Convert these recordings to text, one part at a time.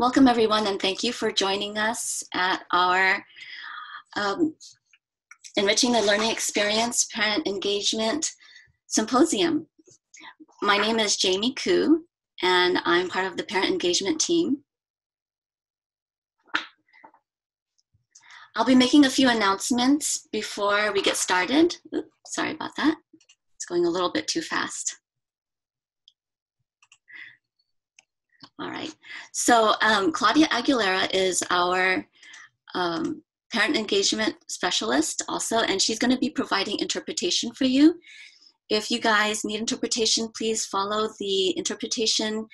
Welcome everyone, and thank you for joining us at our Enriching the Learning Experience Parent Engagement Symposium. My name is Jamie Koo, and I'm part of the Parent Engagement team. I'll be making a few announcements before we get started. Oops, sorry about that. It's going a little bit too fast. All right, so Claudia Aguilera is our parent engagement specialist also, and she's going to be providing interpretation for you. If you guys need interpretation, please follow the interpretation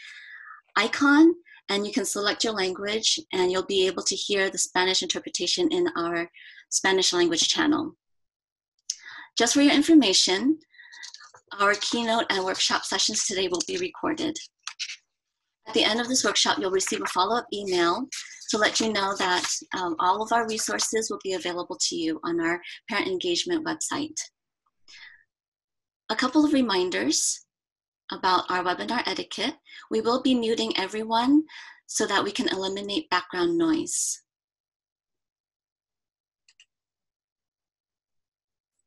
icon and you can select your language and you'll be able to hear the Spanish interpretation in our Spanish language channel. Just for your information, our keynote and workshop sessions today will be recorded. At the end of this workshop, you'll receive a follow-up email to let you know that all of our resources will be available to you on our parent engagement website. A couple of reminders about our webinar etiquette. We will be muting everyone so that we can eliminate background noise.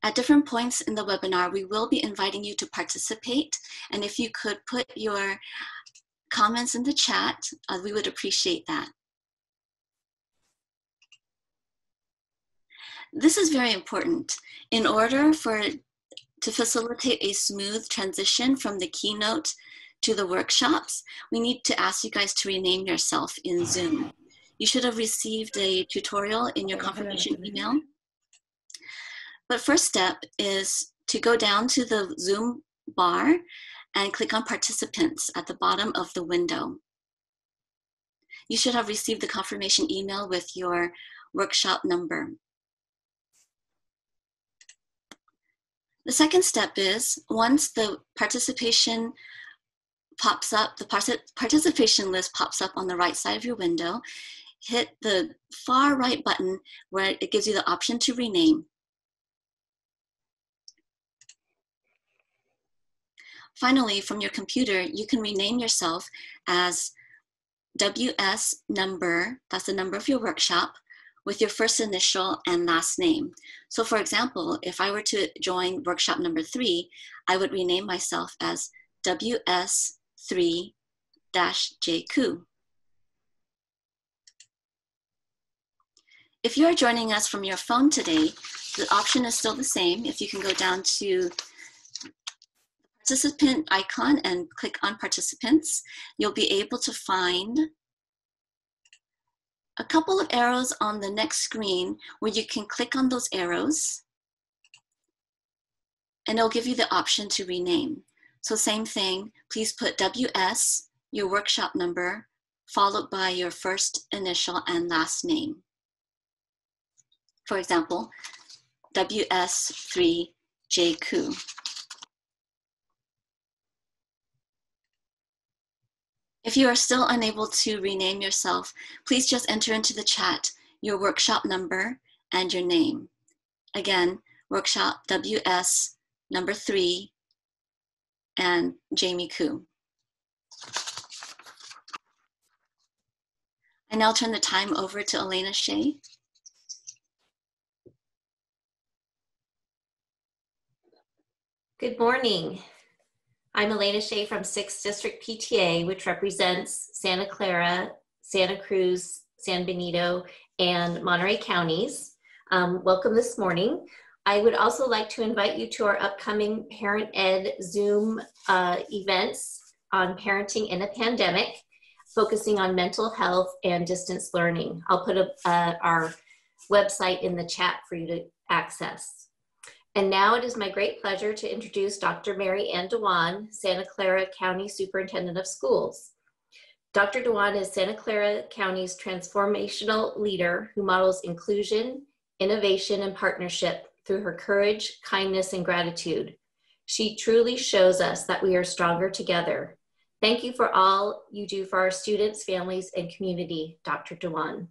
At different points in the webinar, we will be inviting you to participate, and if you could put your comments in the chat, we would appreciate that. This is very important. In order to facilitate a smooth transition from the keynote to the workshops, we need to ask you guys to rename yourself in Zoom. You should have received a tutorial in your confirmation email. But first step is to go down to the Zoom bar and click on participants at the bottom of the window. You should have received the confirmation email with your workshop number. The second step is, once the participation pops up, the participation list pops up on the right side of your window, hit the far right button where it gives you the option to rename. Finally, from your computer, you can rename yourself as WS number, that's the number of your workshop, with your first initial and last name. So for example, if I were to join workshop number 3, I would rename myself as WS3-JKoo. If you're joining us from your phone today, the option is still the same. If you can go down to participant icon and click on participants, you'll be able to find a couple of arrows on the next screen where you can click on those arrows and it'll give you the option to rename. So same thing, please put WS, your workshop number, followed by your first initial and last name. For example, WS3-JKoo. If you are still unable to rename yourself, please just enter into the chat your workshop number and your name. Again, workshop WS number 3 and Jamie Koo. I now turn the time over to Elena Shea. Good morning. I'm Elena Shea from 6th District PTA, which represents Santa Clara, Santa Cruz, San Benito, and Monterey counties. Welcome this morning. I would also like to invite you to our upcoming Parent Ed Zoom events on parenting in a pandemic, focusing on mental health and distance learning. I'll put our website in the chat for you to access. And now it is my great pleasure to introduce Dr. Mary Ann Dewan, Santa Clara County Superintendent of Schools. Dr. Dewan is Santa Clara County's transformational leader who models inclusion, innovation, and partnership through her courage, kindness, and gratitude. She truly shows us that we are stronger together. Thank you for all you do for our students, families, and community, Dr. Dewan.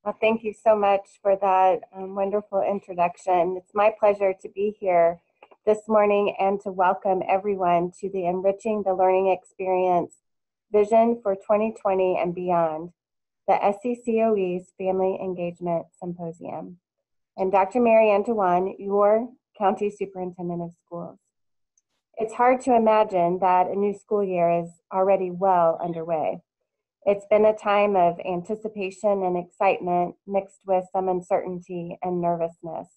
Well, thank you so much for that wonderful introduction. It's my pleasure to be here this morning and to welcome everyone to the Enriching the Learning Experience Vision for 2020 and Beyond, the SCCOE's Family Engagement Symposium. And Dr. Mary Ann Dewan, your County Superintendent of Schools. It's hard to imagine that a new school year is already well underway. It's been a time of anticipation and excitement mixed with some uncertainty and nervousness.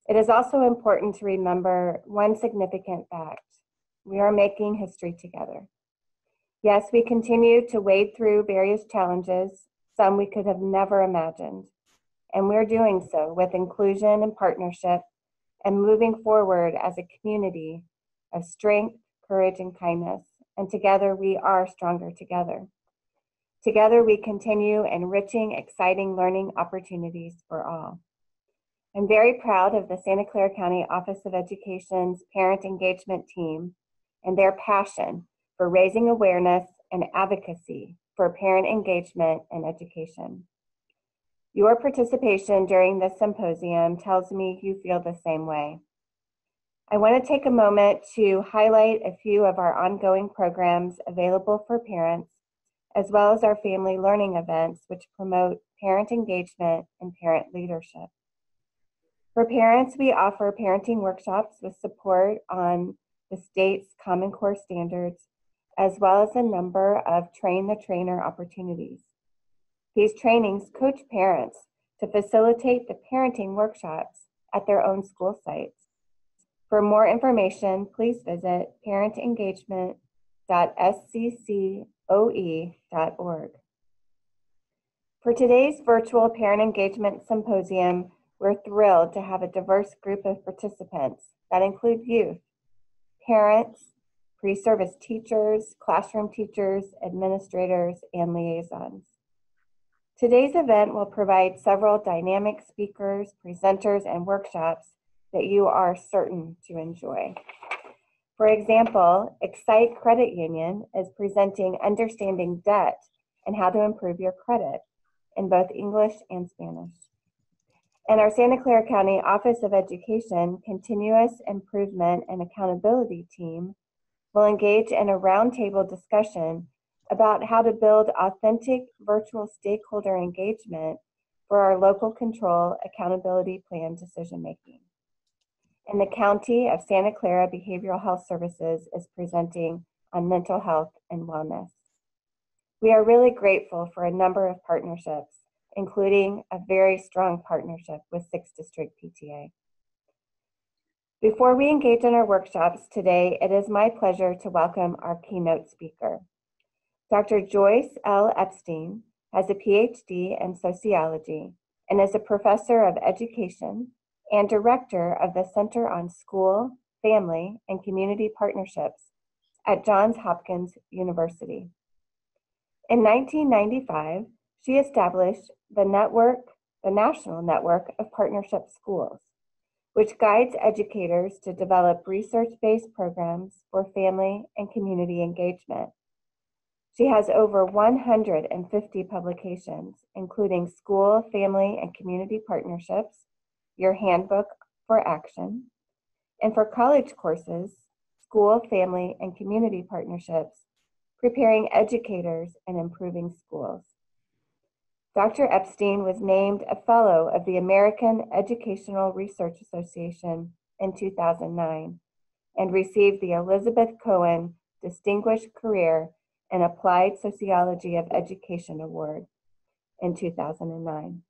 It is also important to remember one significant fact. We are making history together. Yes, we continue to wade through various challenges, some we could have never imagined. And we're doing so with inclusion and partnership and moving forward as a community of strength, courage, and kindness. And together we are stronger together. Together we continue enriching, exciting learning opportunities for all. I'm very proud of the Santa Clara County Office of Education's parent engagement team and their passion for raising awareness and advocacy for parent engagement in education. Your participation during this symposium tells me you feel the same way. I want to take a moment to highlight a few of our ongoing programs available for parents, as well as our family learning events, which promote parent engagement and parent leadership. For parents, we offer parenting workshops with support on the state's Common Core standards, as well as a number of train the trainer opportunities. These trainings coach parents to facilitate the parenting workshops at their own school sites. For more information, please visit parentengagement.sccoe.org. For today's virtual Parent Engagement Symposium, we're thrilled to have a diverse group of participants that include youth, parents, pre-service teachers, classroom teachers, administrators, and liaisons. Today's event will provide several dynamic speakers, presenters, and workshops that you are certain to enjoy. For example, Excite Credit Union is presenting Understanding Debt and How to Improve Your Credit in both English and Spanish. And our Santa Clara County Office of Education Continuous Improvement and Accountability team will engage in a roundtable discussion about how to build authentic virtual stakeholder engagement for our local control accountability plan decision-making. And the County of Santa Clara Behavioral Health Services is presenting on mental health and wellness. We are really grateful for a number of partnerships, including a very strong partnership with 6th District PTA. Before we engage in our workshops today, it is my pleasure to welcome our keynote speaker. Dr. Joyce L Epstein has a PhD in sociology and is a professor of education and director of the Center on School, Family, and Community Partnerships at Johns Hopkins University. In 1995, she established the National Network of Partnership Schools, which guides educators to develop research-based programs for family and community engagement. She has over 150 publications, including School, Family, and Community Partnerships, Your Handbook for Action, and for college courses, School, Family, and Community Partnerships, Preparing Educators and Improving Schools. Dr. Epstein was named a Fellow of the American Educational Research Association in 2009 and received the Elizabeth Cohen Distinguished Career in Applied Sociology of Education Award in 2009.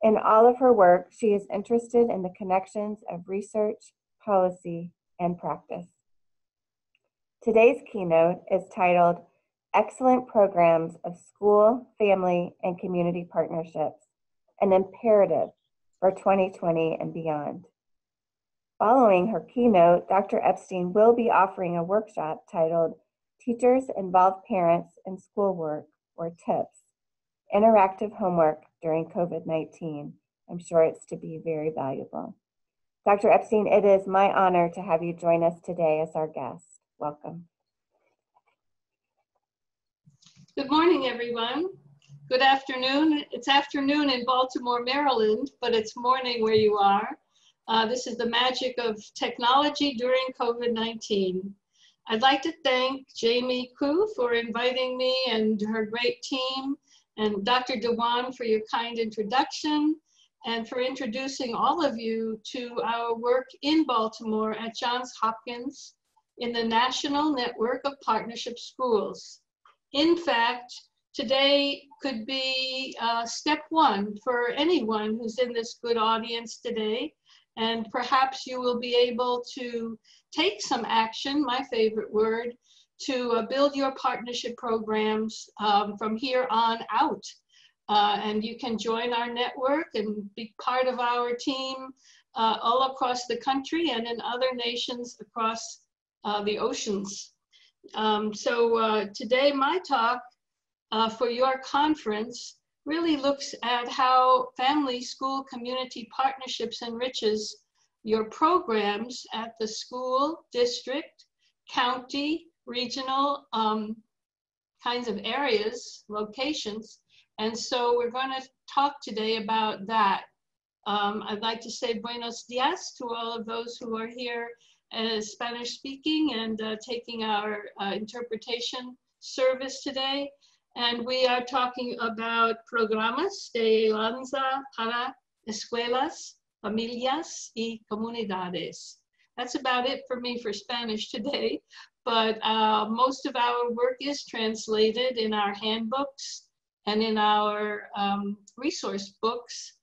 In all of her work, she is interested in the connections of research, policy, and practice. Today's keynote is titled Excellent Programs of School, Family, and Community Partnerships, an Imperative for 2020 and Beyond. Following her keynote, Dr. Epstein will be offering a workshop titled Teachers Involve Parents in Schoolwork, or TIPS, Interactive Homework During COVID-19. I'm sure it's to be very valuable. Dr. Epstein, it is my honor to have you join us today as our guest. Welcome. Good morning, everyone. Good afternoon. It's afternoon in Baltimore, Maryland, but it's morning where you are. This is the magic of technology during COVID-19. I'd like to thank Jamie Koo for inviting me and her great team, and Dr. Dewan for your kind introduction, and for introducing all of you to our work in Baltimore at Johns Hopkins in the National Network of Partnership Schools. In fact, today could be step one for anyone who's in this good audience today, and perhaps you will be able to take some action, my favorite word, to build your partnership programs from here on out. And you can join our network and be part of our team all across the country and in other nations across the oceans. Today my talk for your conference really looks at how family school community partnerships enriches your programs at the school, district, county, regional kinds of areas, locations. And so we're going to talk today about that. I'd like to say buenos dias to all of those who are here as Spanish speaking and taking our interpretation service today. And we are talking about programas de alianza para escuelas, familias y comunidades. That's about it for me for Spanish today, but most of our work is translated in our handbooks and in our resource books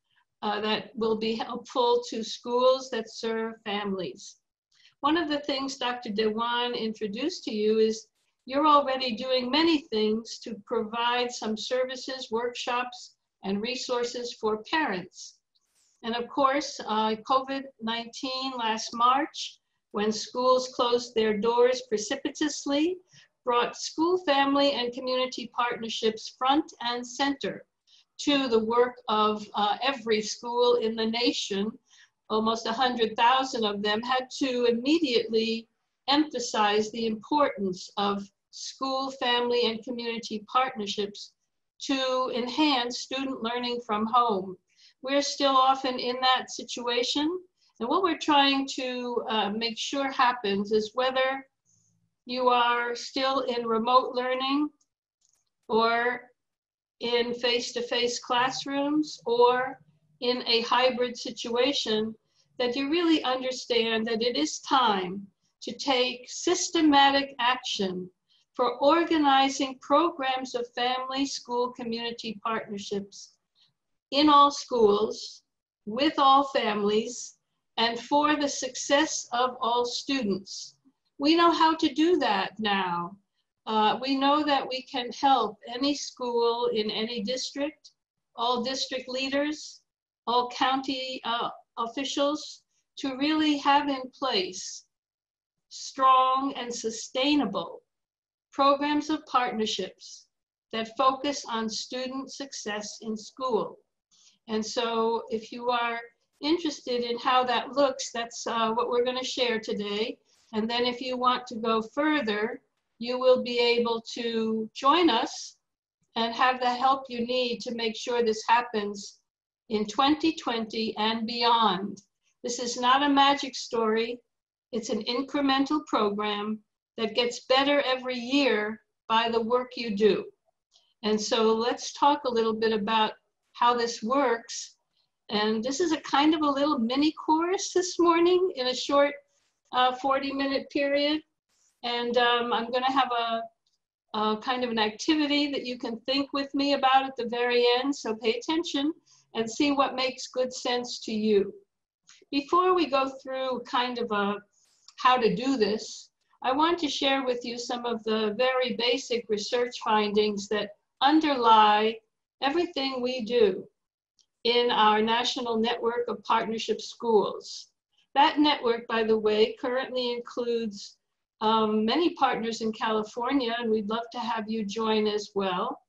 that will be helpful to schools that serve families. One of the things Dr. Dewan introduced to you is you're already doing many things to provide some services, workshops, and resources for parents. And of course, COVID-19 last March, when schools closed their doors precipitously, brought school, family, and community partnerships front and center to the work of every school in the nation. Almost 100,000 of them had to immediately emphasize the importance of school, family, and community partnerships to enhance student learning from home. We're still often in that situation. And what we're trying to make sure happens is whether you are still in remote learning or in face-to-face classrooms or in a hybrid situation, that you really understand that it is time to take systematic action for organizing programs of family, school, community partnerships in all schools, with all families, and for the success of all students. We know how to do that now. We know that we can help any school in any district, all district leaders, all county officials to really have in place strong and sustainable programs of partnerships that focus on student success in school. And so if you are interested in how that looks, that's what we're going to share today. And then if you want to go further, you will be able to join us and have the help you need to make sure this happens in 2020 and beyond. This is not a magic story. It's an incremental program that gets better every year by the work you do. And so let's talk a little bit about how this works. And this is a kind of a little mini course this morning in a short 40-minute period. And I'm going to have a kind of an activity that you can think with me about at the very end. So pay attention and see what makes good sense to you. Before we go through kind of how to do this, I want to share with you some of the very basic research findings that underlie everything we do in our National Network of Partnership Schools. That network, by the way, currently includes many partners in California, and we'd love to have you join as well,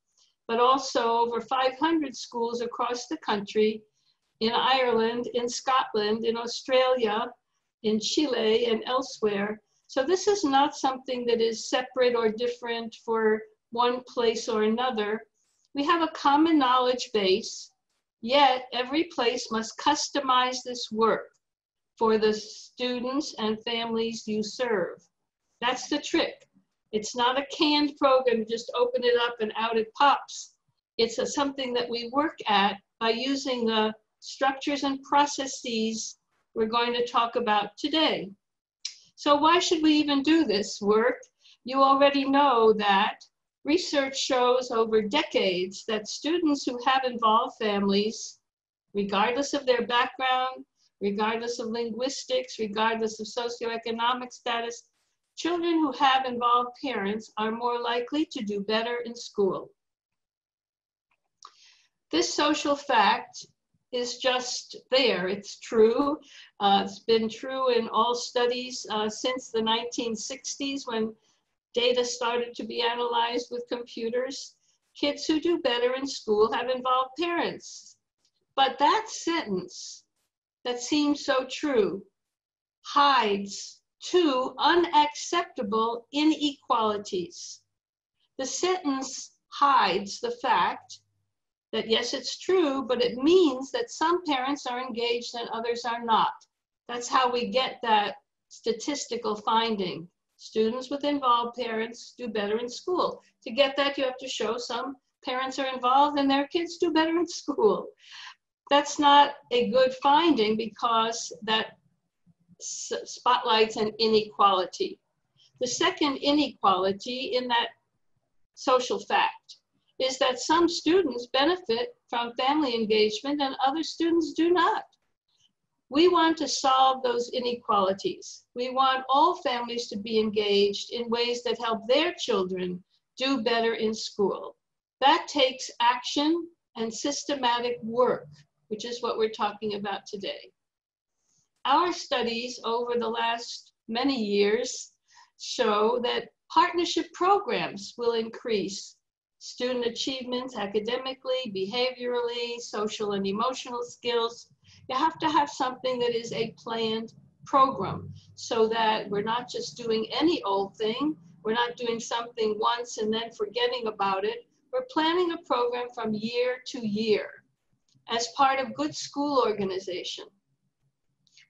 but also over 500 schools across the country, in Ireland, in Scotland, in Australia, in Chile, and elsewhere. So this is not something that is separate or different for one place or another. We have a common knowledge base, yet every place must customize this work for the students and families you serve. That's the trick. It's not a canned program, just open it up and out it pops. It's something that we work at by using the structures and processes we're going to talk about today. So why should we even do this work? You already know that research shows over decades that students who have involved families, regardless of their background, regardless of linguistics, regardless of socioeconomic status, children who have involved parents are more likely to do better in school. This social fact is just there. It's true. It's been true in all studies since the 1960s when data started to be analyzed with computers. Kids who do better in school have involved parents. But that sentence that seems so true hides two unacceptable inequalities. The sentence hides the fact that yes, it's true, but it means that some parents are engaged and others are not. That's how we get that statistical finding. Students with involved parents do better in school. To get that, you have to show some parents are involved and their kids do better in school. That's not a good finding because that spotlights an inequality. The second inequality in that social fact is that some students benefit from family engagement and other students do not. We want to solve those inequalities. We want all families to be engaged in ways that help their children do better in school. That takes action and systematic work, which is what we're talking about today. Our studies over the last many years show that partnership programs will increase student achievements academically, behaviorally, social and emotional skills. You have to have something that is a planned program so that we're not just doing any old thing. We're not doing something once and then forgetting about it. We're planning a program from year to year as part of good school organization.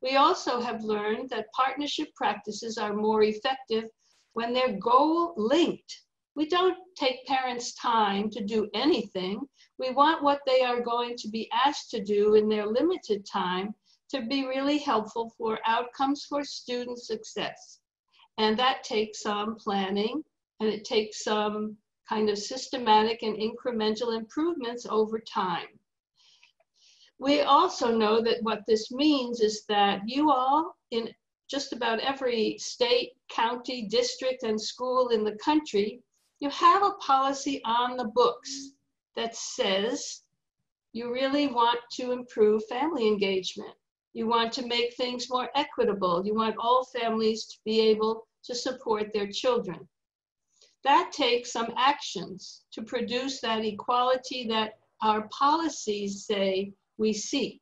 We also have learned that partnership practices are more effective when they're goal linked. We don't take parents' time to do anything. We want what they are going to be asked to do in their limited time to be really helpful for outcomes for student success. And that takes some planning and it takes some kind of systematic and incremental improvements over time. We also know that what this means is that you all in just about every state, county, district, and school in the country, you have a policy on the books that says you really want to improve family engagement. You want to make things more equitable. You want all families to be able to support their children. That takes some actions to produce that equality that our policies say we seek.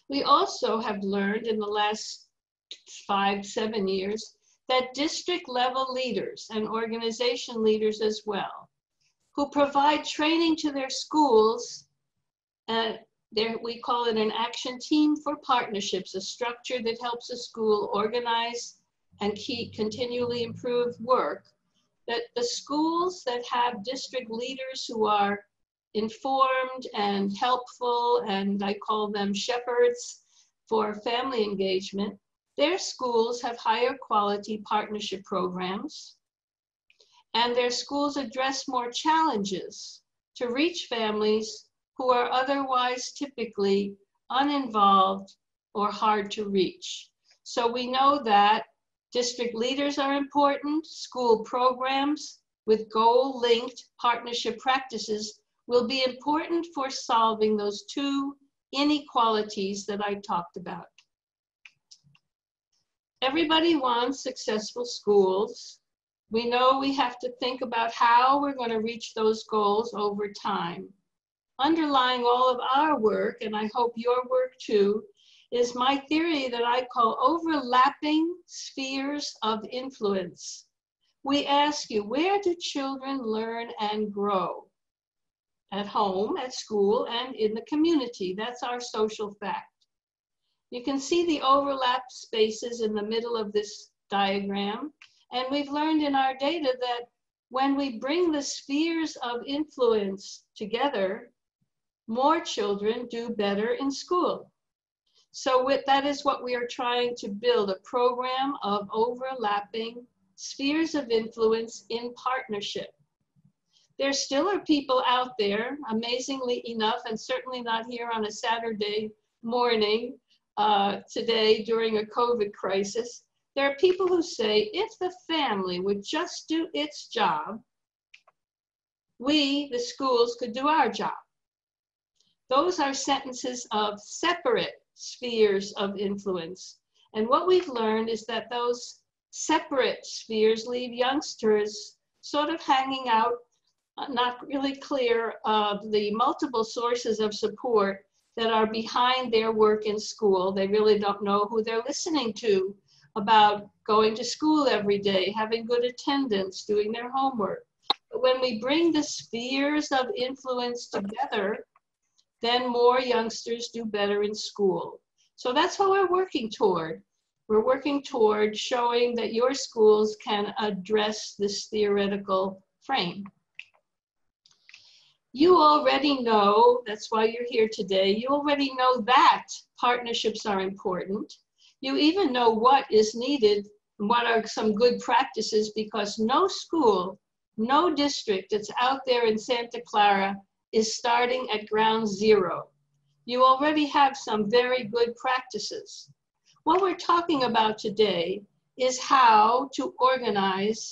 We also have learned in the last 5-7 years that district level leaders and organization leaders as well, who provide training to their schools, we call it an action team for partnerships, a structure that helps a school organize and continually improve work, that the schools that have district leaders who are informed and helpful, and I call them shepherds for family engagement, their schools have higher quality partnership programs, and their schools address more challenges to reach families who are otherwise typically uninvolved or hard to reach. So we know that district leaders are important. School programs with goal-linked partnership practices will be important for solving those two inequalities that I talked about. Everybody wants successful schools. We know we have to think about how we're going to reach those goals over time. Underlying all of our work, and I hope your work too, is my theory that I call overlapping spheres of influence. We ask you, where do children learn and grow? At home, at school, and in the community. That's our social fact. You can see the overlap spaces in the middle of this diagram. And we've learned in our data that when we bring the spheres of influence together, more children do better in school. So that is what we are trying to build, a program of overlapping spheres of influence in partnership. There still are people out there, amazingly enough, and certainly not here on a Saturday morning today during a COVID crisis. There are people who say, if the family would just do its job, we, the schools, could do our job. Those are sentences of separate spheres of influence. And what we've learned is that those separate spheres leave youngsters sort of hanging out, not really clear of the multiple sources of support that are behind their work in school. They really don't know who they're listening to about going to school every day, having good attendance, doing their homework. But when we bring the spheres of influence together, then more youngsters do better in school. So that's what we're working toward. We're working toward showing that your schools can address this theoretical frame. You already know, that's why you're here today, you already know that partnerships are important. You even know what is needed and what are some good practices, because no school, no district that's out there in Santa Clara is starting at ground zero. You already have some very good practices. What we're talking about today is how to organize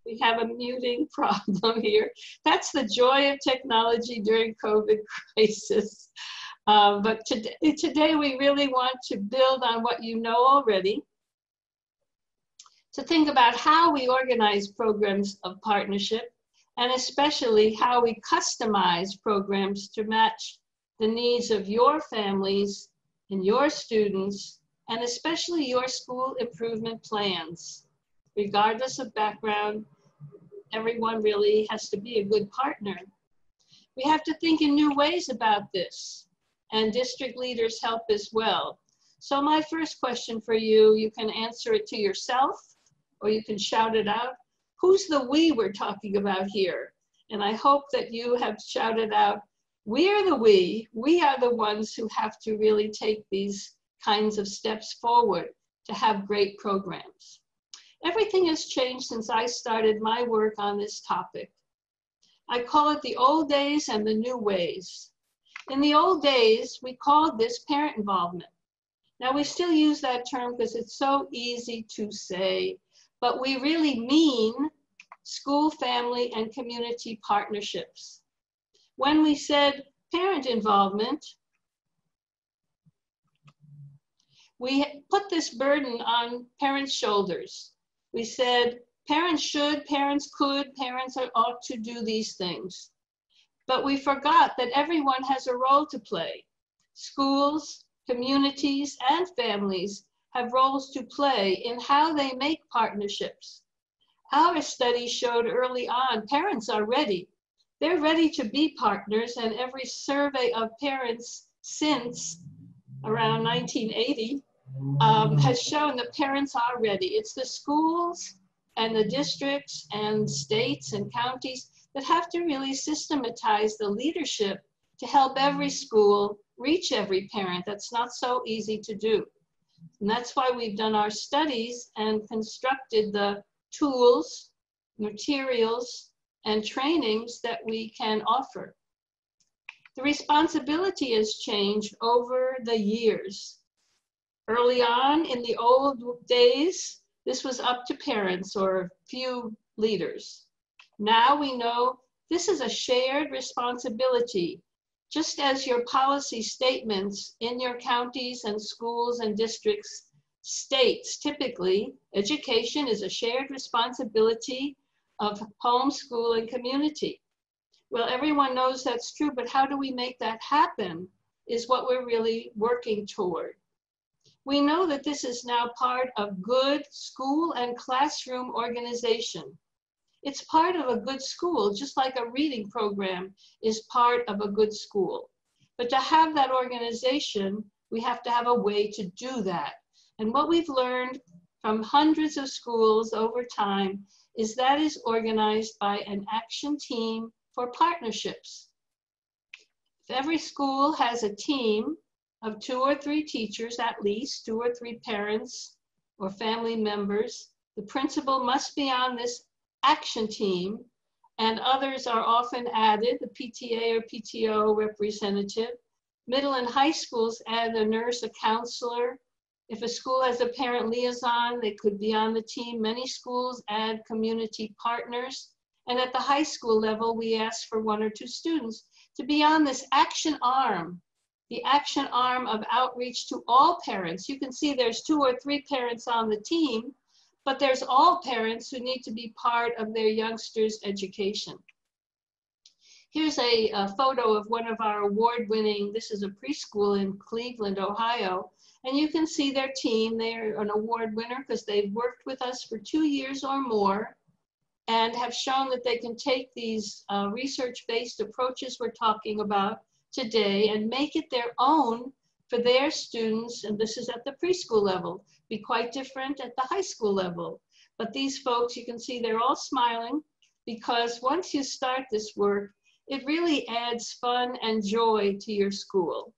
We have a muting problem here. That's the joy of technology during COVID crisis. But today we really want to build on what you know already, to think about how we organize programs of partnership, and especially how we customize programs to match the needs of your families and your students, and especially your school improvement plans. Regardless of background, everyone really has to be a good partner. We have to think in new ways about this, and district leaders help as well. So my first question for you, you can answer it to yourself, or you can shout it out. Who's the we we're talking about here? And I hope that you have shouted out, we're the we are the ones who have to really take these kinds of steps forward to have great programs. Everything has changed since I started my work on this topic. I call it the old days and the new ways. In the old days, we called this parent involvement. Now we still use that term because it's so easy to say, but we really mean school, family, and community partnerships. When we said parent involvement, we put this burden on parents' shoulders. We said parents should, parents could, parents ought to do these things. But we forgot that everyone has a role to play. Schools, communities, and families have roles to play in how they make partnerships. Our study showed early on parents are ready. They're ready to be partners, and every survey of parents since around 1980 has shown that parents are ready. It's the schools and the districts and states and counties that have to really systematize the leadership to help every school reach every parent. That's not so easy to do. And that's why we've done our studies and constructed the tools, materials, and trainings that we can offer. The responsibility has changed over the years. Early on in the old days, this was up to parents or few leaders. Now we know this is a shared responsibility. Just as your policy statements in your counties and schools and districts states, typically, education is a shared responsibility of home, school, and community. Well, everyone knows that's true, but how do we make that happen is what we're really working toward. We know that this is now part of good school and classroom organization. It's part of a good school, just like a reading program is part of a good school. But to have that organization, we have to have a way to do that. And what we've learned from hundreds of schools over time is that is organized by an action team for partnerships. If every school has a team of 2 or 3 teachers, at least 2 or 3 parents or family members, the principal must be on this action team, and others are often added, the PTA or PTO representative. Middle and high schools add a nurse, a counselor. If a school has a parent liaison, they could be on the team. Many schools add community partners. And at the high school level, we ask for 1 or 2 students to be on this action arm, the action arm of outreach to all parents. You can see there's 2 or 3 parents on the team, but there's all parents who need to be part of their youngsters' education. Here's a photo of one of our award-winning, this is a preschool in Cleveland, Ohio, and you can see their team. They're an award winner because they've worked with us for 2 years or more and have shown that they can take these research-based approaches we're talking about today and make it their own for their students, and this is at the preschool level, be quite different at the high school level. But these folks, you can see they're all smiling because once you start this work, it really adds fun and joy to your school.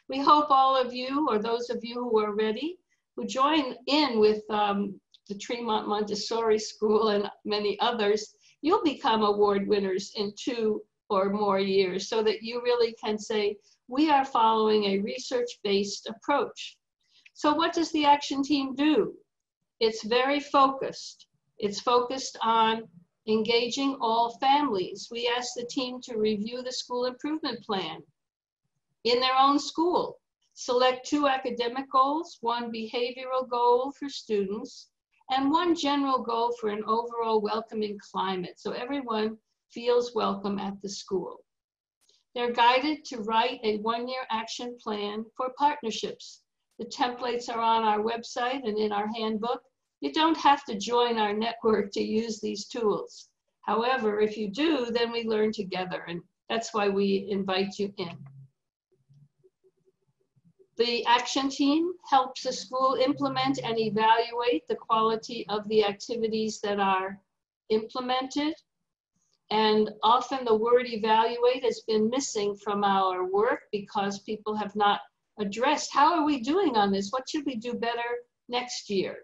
We hope all of you, or those of you who are ready, who join in with the Tremont Montessori School and many others, you'll become award winners in 2 or more years so that you really can say, we are following a research-based approach. So what does the action team do? It's very focused. It's focused on engaging all families. We ask the team to review the school improvement plan in their own school. Select 2 academic goals, 1 behavioral goal for students, and 1 general goal for an overall welcoming climate, so everyone feels welcome at the school. They're guided to write a 1-year action plan for partnerships. The templates are on our website and in our handbook. You don't have to join our network to use these tools. However, if you do, then we learn together, and that's why we invite you in. The action team helps the school implement and evaluate the quality of the activities that are implemented. And often the word evaluate has been missing from our work because people have not addressed, how are we doing on this? What should we do better next year?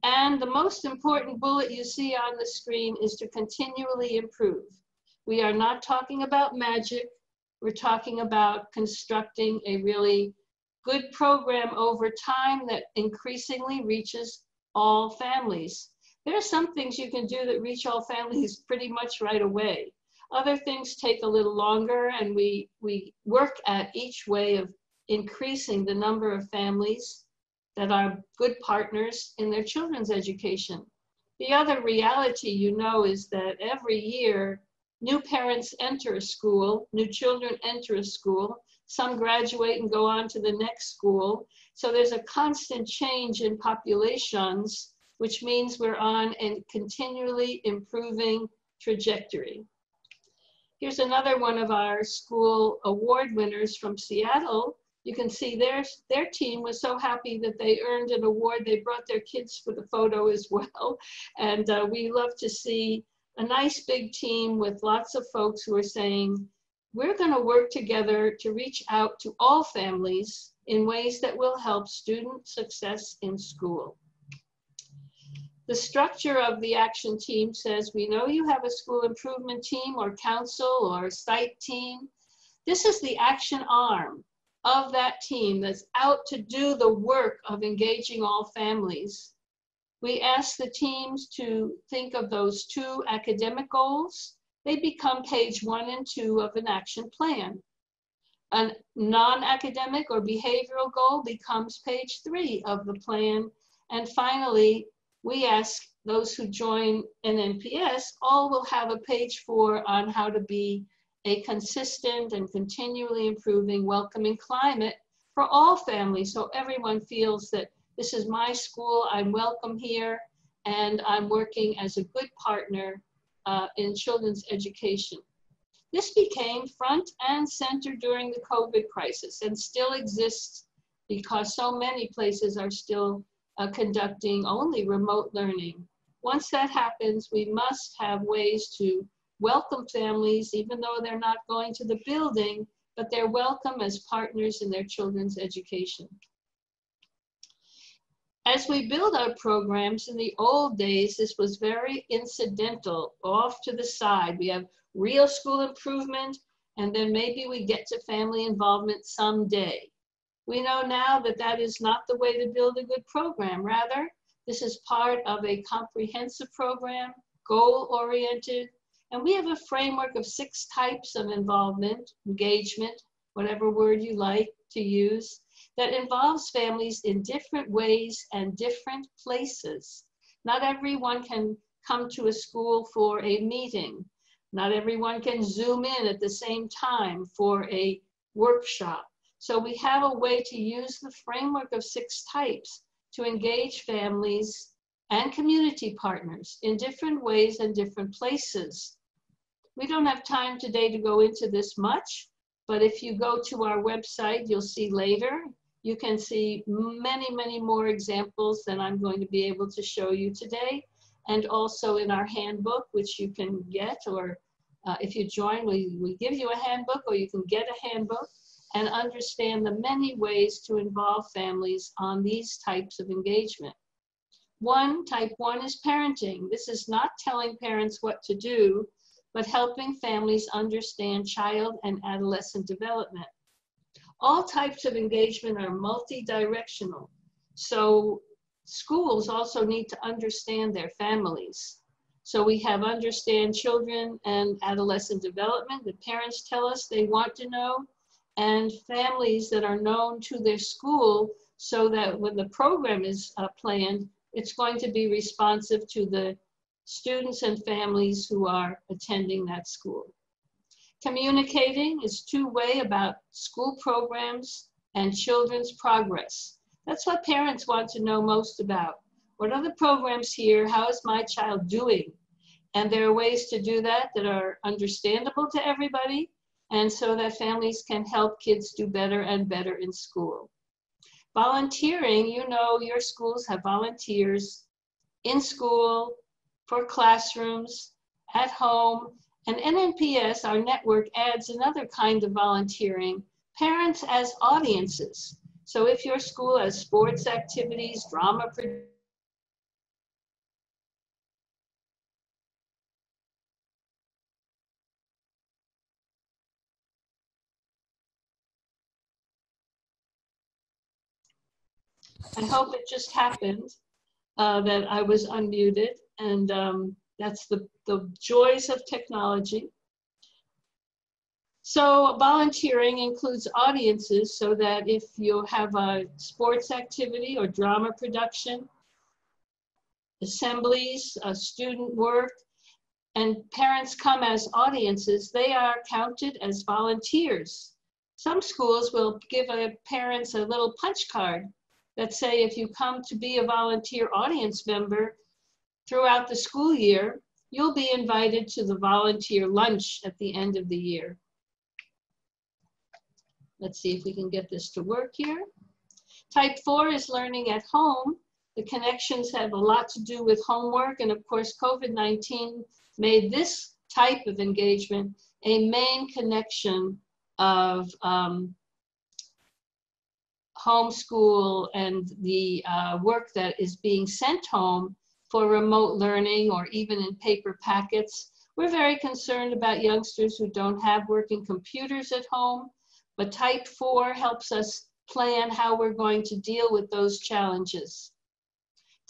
And the most important bullet you see on the screen is to continually improve. We are not talking about magic. We're talking about constructing a really good program over time that increasingly reaches all families. There are some things you can do that reach all families pretty much right away. Other things take a little longer, and we work at each way of increasing the number of families that are good partners in their children's education. The other reality, you know, is that every year, new parents enter a school, new children enter a school, some graduate and go on to the next school. So there's a constant change in populations, which means we're on a continually improving trajectory. Here's another one of our school award winners from Seattle. You can see their team was so happy that they earned an award. They brought their kids for the photo as well. And we love to see a nice big team with lots of folks who are saying, we're going to work together to reach out to all families in ways that will help student success in school. The structure of the action team says, we know you have a school improvement team or council or site team. This is the action arm of that team that's out to do the work of engaging all families. We ask the teams to think of those 2 academic goals. They become page 1 and 2 of an action plan. A non-academic or behavioral goal becomes page 3 of the plan. And finally, we ask those who join an NPS, all will have a page 4 on how to be a consistent and continually improving welcoming climate for all families, so everyone feels that this is my school, I'm welcome here, and I'm working as a good partner in children's education. This became front and center during the COVID crisis and still exists because so many places are still conducting only remote learning. Once that happens, we must have ways to welcome families, even though they're not going to the building, but they're welcome as partners in their children's education. As we build our programs, in the old days, this was very incidental, off to the side. We have real school improvement, and then maybe we get to family involvement someday. We know now that that is not the way to build a good program. Rather, this is part of a comprehensive program, goal-oriented, and we have a framework of 6 types of involvement, engagement, whatever word you like to use, that involves families in different ways and different places. Not everyone can come to a school for a meeting. Not everyone can Zoom in at the same time for a workshop. So we have a way to use the framework of 6 types to engage families and community partners in different ways and different places. We don't have time today to go into this much, but if you go to our website, you'll see later, you can see many, many more examples than I'm going to be able to show you today. And also in our handbook, which you can get, or if you join, we give you a handbook, or you can get a handbook and understand the many ways to involve families on these types of engagement. Type 1 is parenting. This is not telling parents what to do, but helping families understand child and adolescent development. All types of engagement are multi-directional. So schools also need to understand their families. So we have understand children and adolescent development that parents tell us they want to know, and families that are known to their school so that when the program is planned, it's going to be responsive to the students and families who are attending that school. Communicating is two-way about school programs and children's progress. That's what parents want to know most about. What are the programs here? How is my child doing? And there are ways to do that that are understandable to everybody, and so that families can help kids do better and better in school. Volunteering, you know, your schools have volunteers in school, for classrooms, at home, and NNPS, our network, adds another kind of volunteering, parents as audiences. So if your school has sports activities, drama production, I hope it just happened that I was unmuted, and that's the joys of technology. So volunteering includes audiences, so that if you have a sports activity or drama production, assemblies, student work, and parents come as audiences, they are counted as volunteers. Some schools will give parents a little punch card that say, if you come to be a volunteer audience member throughout the school year, you'll be invited to the volunteer lunch at the end of the year. Let's see if we can get this to work here. Type 4 is learning at home. The connections have a lot to do with homework, and of course, COVID-19 made this type of engagement a main connection of homeschool and the work that is being sent home for remote learning or even in paper packets. We're very concerned about youngsters who don't have working computers at home, but Type 4 helps us plan how we're going to deal with those challenges.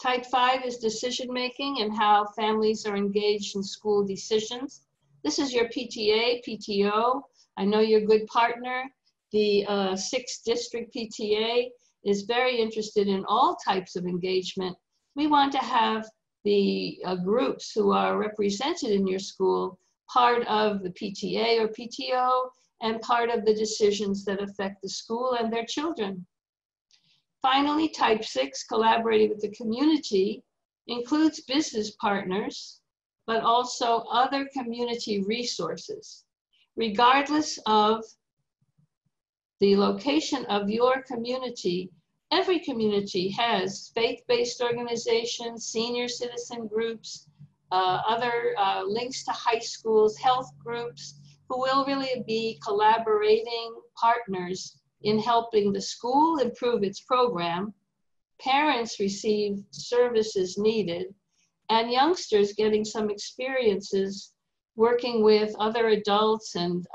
Type 5 is decision-making and how families are engaged in school decisions. This is your PTA, PTO. I know you're a good partner. The 6th District PTA is very interested in all types of engagement. We want to have the groups who are represented in your school part of the PTA or PTO and part of the decisions that affect the school and their children. Finally, type 6, collaborating with the community, includes business partners, but also other community resources. Regardless of the location of your community, every community has faith-based organizations, senior citizen groups, other links to high schools, health groups, who will really be collaborating partners in helping the school improve its program, parents receive services needed, and youngsters getting some experiences working with other adults and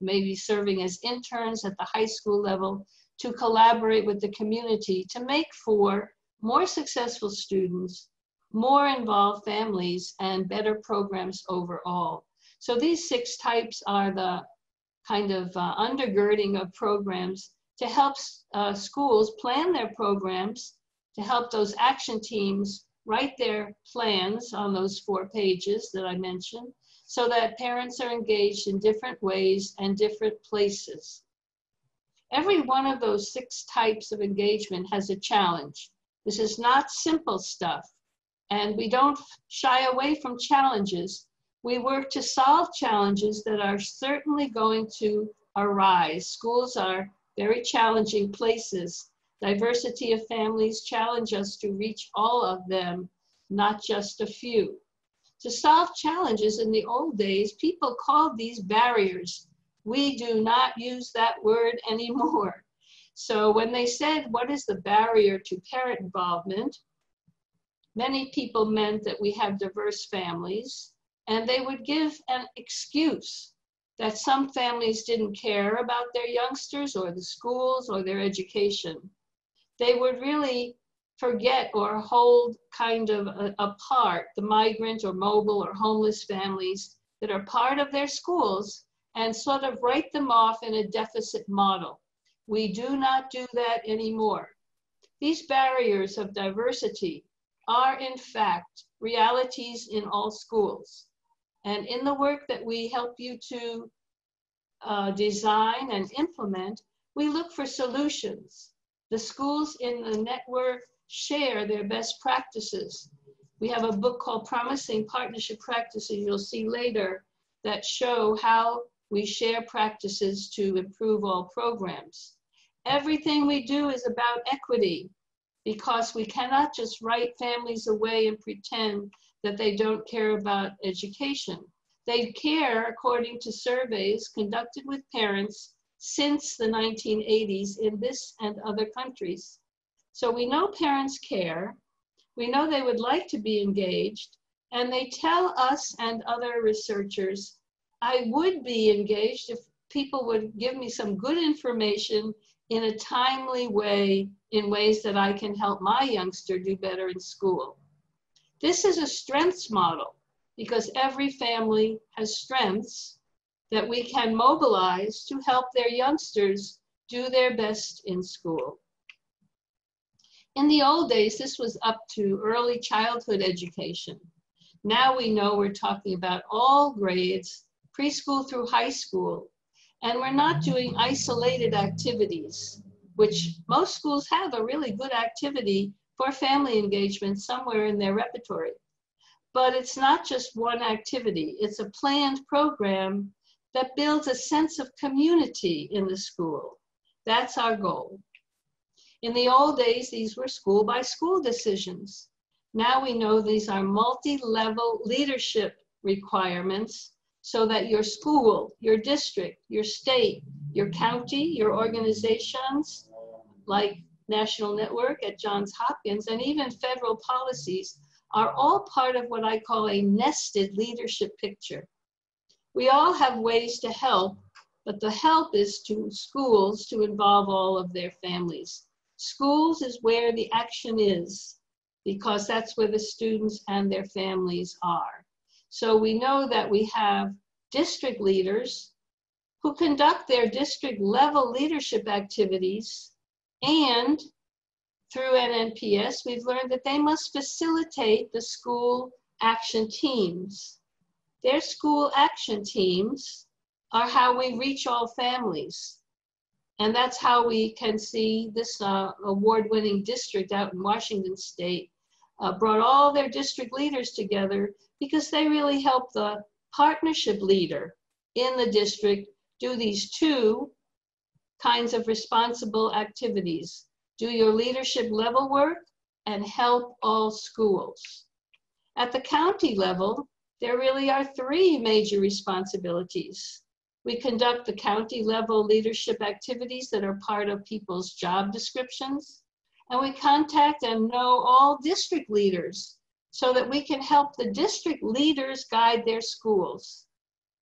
maybe serving as interns at the high school level to collaborate with the community to make for more successful students, more involved families, and better programs overall. So these 6 types are the kind of undergirding of programs to help schools plan their programs, to help those action teams write their plans on those 4 pages that I mentioned, so that parents are engaged in different ways and different places. Every one of those 6 types of engagement has a challenge. This is not simple stuff, and we don't shy away from challenges. We work to solve challenges that are certainly going to arise. Schools are very challenging places. Diversity of families challenge us to reach all of them, not just a few. To solve challenges in the old days, people called these barriers. We do not use that word anymore. So when they said, what is the barrier to parent involvement? Many people meant that we have diverse families, and they would give an excuse that some families didn't care about their youngsters or the schools or their education. They would really forget or hold kind of apart the migrant or mobile or homeless families that are part of their schools and sort of write them off in a deficit model. We do not do that anymore. These barriers of diversity are in fact realities in all schools. And in the work that we help you to design and implement, we look for solutions. The schools in the network share their best practices. We have a book called Promising Partnership Practices, you'll see later, that show how we share practices to improve all programs. Everything we do is about equity, because we cannot just write families away and pretend that they don't care about education. They care according to surveys conducted with parents since the 1980s in this and other countries. So we know parents care, we know they would like to be engaged, and they tell us and other researchers, I would be engaged if people would give me some good information in a timely way, in ways that I can help my youngster do better in school. This is a strengths model, because every family has strengths that we can mobilize to help their youngsters do their best in school. In the old days, this was up to early childhood education. Now we know we're talking about all grades, preschool through high school, and we're not doing isolated activities, which most schools have a really good activity for family engagement somewhere in their repertoire. But it's not just one activity, it's a planned program that builds a sense of community in the school. That's our goal. In the old days, these were school by school decisions. Now we know these are multi-level leadership requirements so that your school, your district, your state, your county, your organizations like National Network at Johns Hopkins, and even federal policies are all part of what I call a nested leadership picture. We all have ways to help, but the help is to schools to involve all of their families. Schools is where the action is, because that's where the students and their families are. So we know that we have district leaders who conduct their district level leadership activities, and through NNPS, we've learned that they must facilitate the school action teams. Their school action teams are how we reach all families. And that's how we can see this award-winning district out in Washington State brought all their district leaders together because they really help the partnership leader in the district do these two kinds of responsible activities. Do your leadership level work and help all schools. At the county level, there really are three major responsibilities. We conduct the county level leadership activities that are part of people's job descriptions, and we contact and know all district leaders so that we can help the district leaders guide their schools.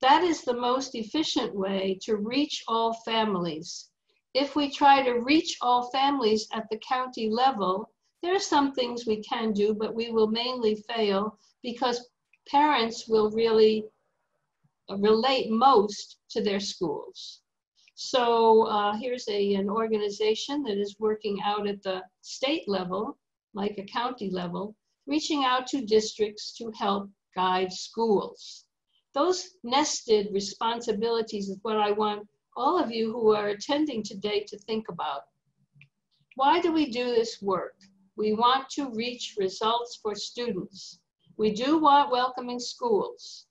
That is the most efficient way to reach all families. If we try to reach all families at the county level, there are some things we can do, but we will mainly fail because parents will really relate most to their schools. So here's an organization that is working out at the state level, like a county level, reaching out to districts to help guide schools. Those nested responsibilities is what I want all of you who are attending today to think about. Why do we do this work? We want to reach results for students. We do want welcoming schools.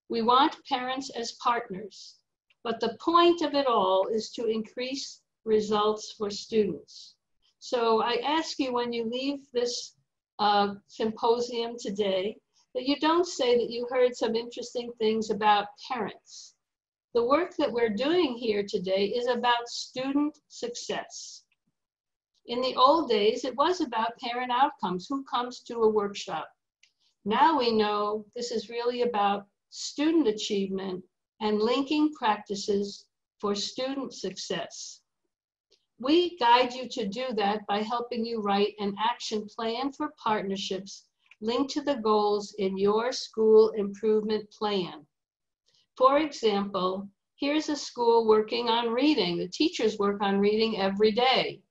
We want parents as partners. But the point of it all is to increase results for students. So I ask you when you leave this symposium today, that you don't say that you heard some interesting things about parents. The work that we're doing here today is about student success. In the old days, it was about parent outcomes, who comes to a workshop. Now we know this is really about student achievement and linking practices for student success. We guide you to do that by helping you write an action plan for partnerships linked to the goals in your school improvement plan. For example, here's a school working on reading. The teachers work on reading every day.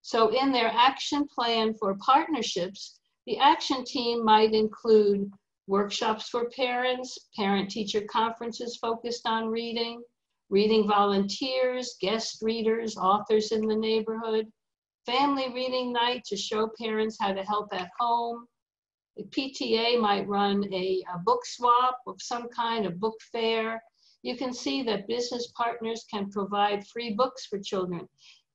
So in their action plan for partnerships, the action team might include workshops for parents, parent-teacher conferences focused on reading, reading volunteers, guest readers, authors in the neighborhood, family reading night to show parents how to help at home. The PTA might run a book swap of some kind, a book fair. You can see that business partners can provide free books for children.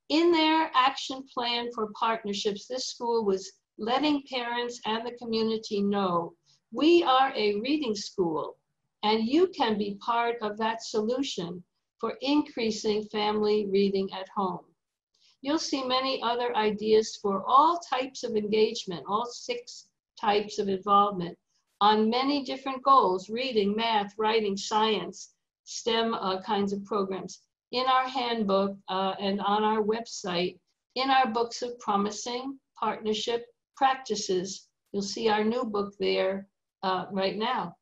In their action plan for partnerships, this school was letting parents and the community know we are a reading school and you can be part of that solution for increasing family reading at home. You'll see many other ideas for all types of engagement, all 6 types of involvement on many different goals, reading, math, writing, science, STEM kinds of programs in our handbook and on our website, in our books of promising partnership practices. You'll see our new book there right now.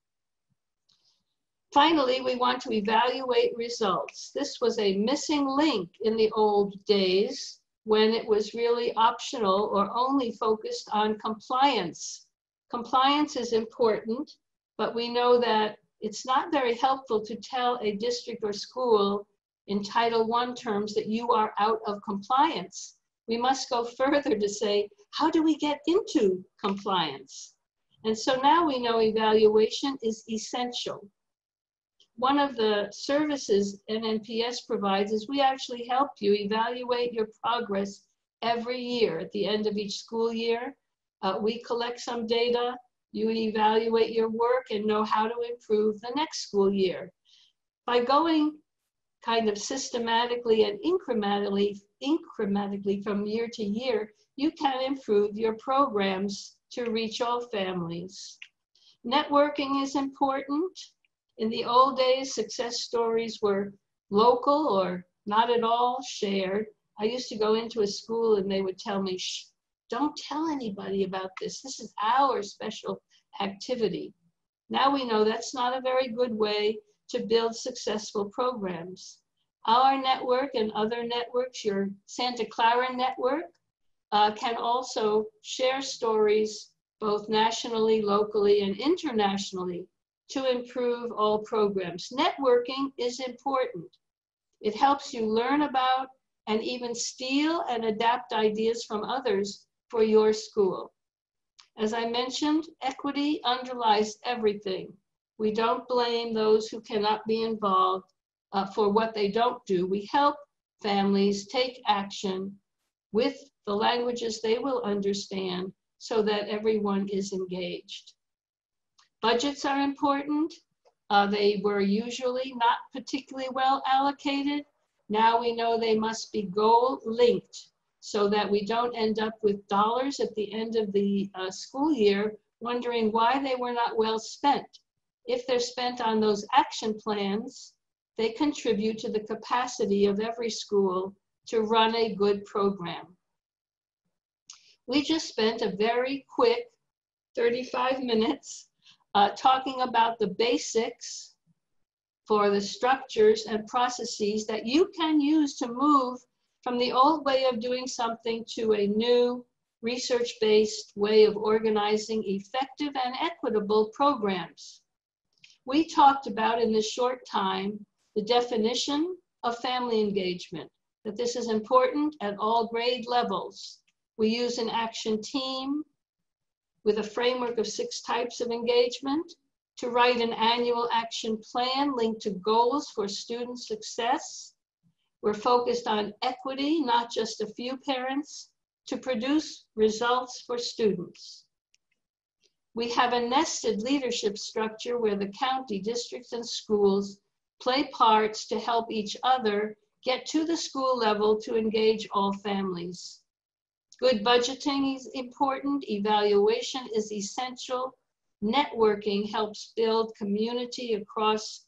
Finally, we want to evaluate results. This was a missing link in the old days when it was really optional or only focused on compliance. Compliance is important, but we know that it's not very helpful to tell a district or school in Title I terms that you are out of compliance. We must go further to say, how do we get into compliance? And so now we know evaluation is essential. One of the services NNPS provides is we actually help you evaluate your progress every year. At the end of each school year, we collect some data, you evaluate your work and know how to improve the next school year. By going kind of systematically and incrementally from year to year, you can improve your programs to reach all families. Networking is important. In the old days, success stories were local or not at all shared. I used to go into a school and they would tell me, shh, don't tell anybody about this. This is our special activity. Now we know that's not a very good way to build successful programs. Our network and other networks, your Santa Clara network, can also share stories both nationally, locally, and internationally to improve all programs. Networking is important. It helps you learn about and even steal and adapt ideas from others for your school. As I mentioned, equity underlies everything. We don't blame those who cannot be involved for what they don't do. We help families take action with the languages they will understand so that everyone is engaged. Budgets are important. They were usually not particularly well allocated. Now we know they must be goal linked so that we don't end up with dollars at the end of the school year wondering why they were not well spent. If they're spent on those action plans, they contribute to the capacity of every school to run a good program. We just spent a very quick 35 minutes talking about the basics for the structures and processes that you can use to move from the old way of doing something to a new research-based way of organizing effective and equitable programs. We talked about in this short time the definition of family engagement, that this is important at all grade levels. We use an action team with a framework of 6 types of engagement to write an annual action plan linked to goals for student success. We're focused on equity, not just a few parents, to produce results for students. We have a nested leadership structure where the county, districts, and schools play parts to help each other get to the school level to engage all families. Good budgeting is important. Evaluation is essential. Networking helps build community across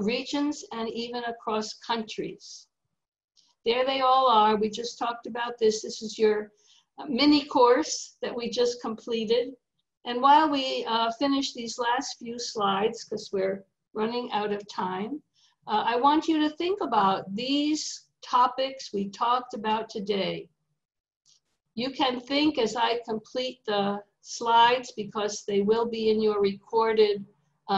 regions and even across countries. There they all are. We just talked about this. This is your mini course that we just completed. And while we finish these last few slides, because we're running out of time, I want you to think about these topics we talked about today. You can think as I complete the slides, because they will be in your recorded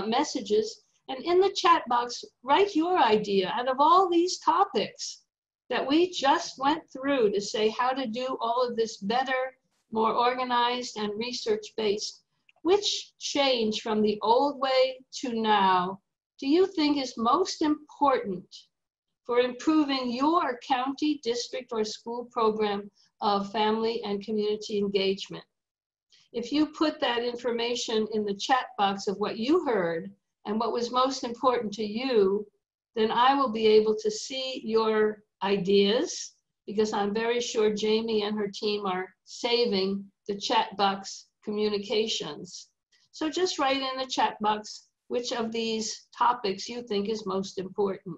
messages. And in the chat box, write your idea out of all these topics that we just went through to say how to do all of this better, more organized and research-based. Which change from the old way to now do you think is most important for improving your county, district, or school program of family and community engagement? If you put that information in the chat box of what you heard and what was most important to you, then I will be able to see your ideas, because I'm very sure Jamie and her team are saving the chat box communications. So just write in the chat box which of these topics you think is most important.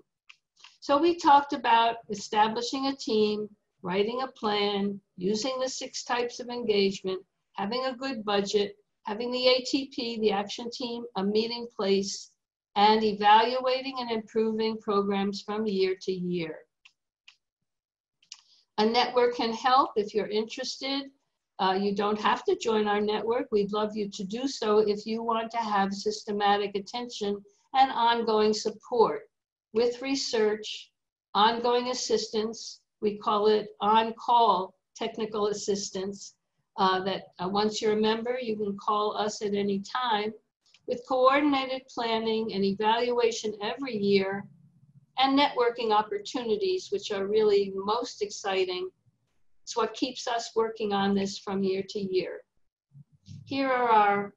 So we talked about establishing a team, writing a plan, using the 6 types of engagement, having a good budget, having the ATP, the action team, a meeting place, and evaluating and improving programs from year to year. A network can help if you're interested. You don't have to join our network. We'd love you to do so if you want to have systematic attention and ongoing support with research, ongoing assistance. We call it on-call technical assistance, that once you're a member, you can call us at any time, with coordinated planning and evaluation every year, and networking opportunities, which are really most exciting. It's what keeps us working on this from year to year. Here are our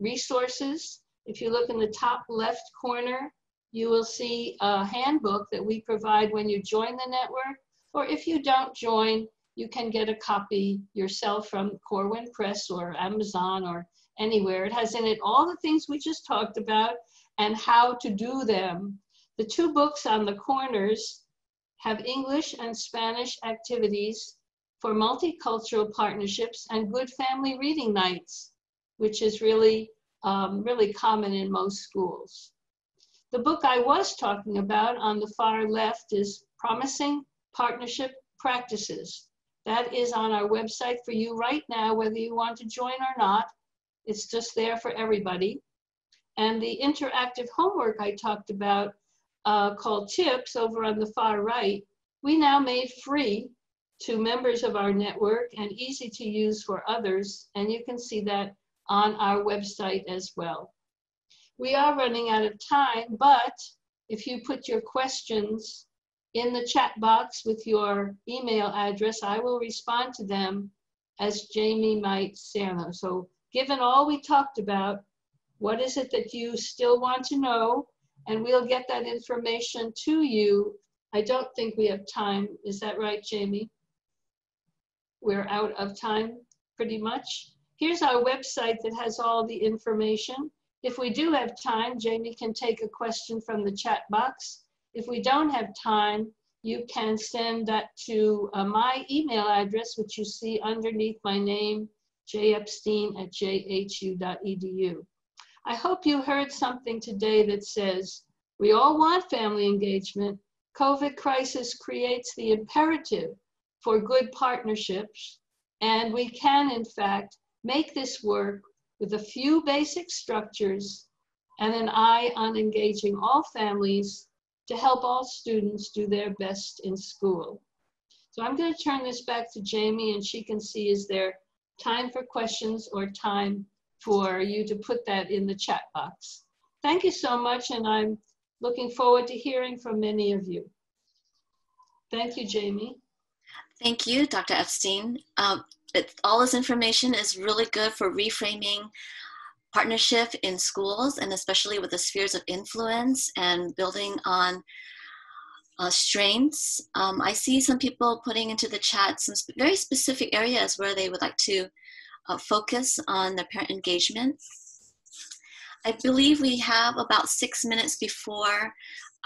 resources. If you look in the top left corner, you will see a handbook that we provide when you join the network, or if you don't join, you can get a copy yourself from Corwin Press or Amazon or anywhere. It has in it all the things we just talked about and how to do them. The 2 books on the corners have English and Spanish activities for multicultural partnerships and good family reading nights, which is really, really common in most schools. The book I was talking about on the far left is Promising Partnership Practices. That is on our website for you right now, whether you want to join or not. It's just there for everybody. And the interactive homework I talked about called Tips over on the far right, we now made free to members of our network and easy to use for others. And you can see that on our website as well. We are running out of time, but if you put your questions in the chat box with your email address, I will respond to them as Jamie might Sano. So given all we talked about, what is it that you still want to know? And we'll get that information to you. I don't think we have time. Is that right, Jamie? We're out of time, pretty much. Here's our website that has all the information. If we do have time, Jamie can take a question from the chat box. If we don't have time, you can send that to my email address, which you see underneath my name, jepstein@jhu.edu. I hope you heard something today that says, we all want family engagement. COVID crisis creates the imperative for good partnerships, and we can, in fact, make this work with a few basic structures and an eye on engaging all families to help all students do their best in school. So I'm going to turn this back to Jamie, and she can see, is there time for questions or time for you to put that in the chat box. Thank you so much, and I'm looking forward to hearing from many of you. Thank you, Jamie. Thank you, Dr. Epstein. All this information is really good for reframing partnership in schools, and especially with the spheres of influence and building on strengths. I see some people putting into the chat some very specific areas where they would like to focus on the parent engagement. I believe we have about 6 minutes before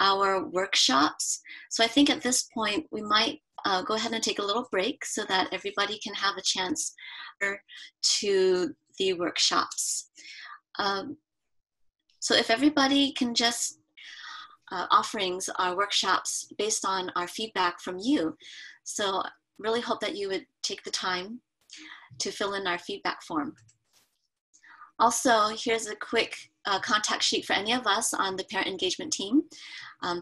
our workshops. So I think at this point, we might go ahead and take a little break so that everybody can have a chance to the workshops. So if everybody can just offerings our workshops based on our feedback from you. So really hope that you would take the time to fill in our feedback form. Also, here's a quick contact sheet for any of us on the parent engagement team.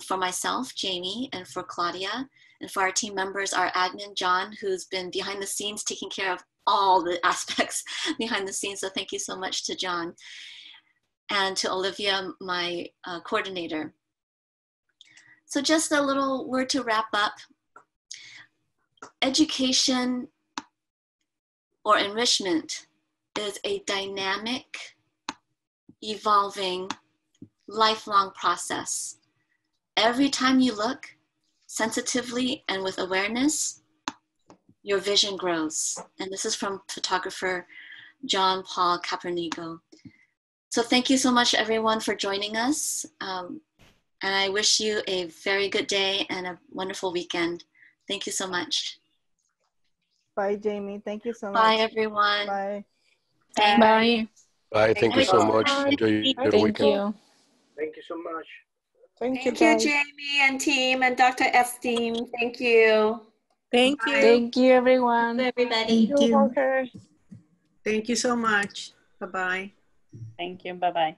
For myself, Jamie, and for Claudia, and for our team members, our admin, John, who's been behind the scenes taking care of all the aspects behind the scenes. So thank you so much to John. And to Olivia, my coordinator. So just a little word to wrap up. Education or enrichment is a dynamic, evolving, lifelong process. Every time you look sensitively and with awareness, your vision grows. And this is from photographer John Paul Capernigo. So thank you so much, everyone, for joining us. And I wish you a very good day and a wonderful weekend. Thank you so much. Bye, Jamie. Thank you so much. Bye, everyone. Bye. Bye. Bye. Thank you so much. Bye. Enjoy your Thank weekend. you. Thank you so much. Thank Thank you, you, guys. Jamie and team and Dr. Epstein. Thank you. Thank Bye. you. Thank you, everyone. Everybody. Thank you, Parker. Thank you so much. Bye-bye. Thank you. Bye-bye.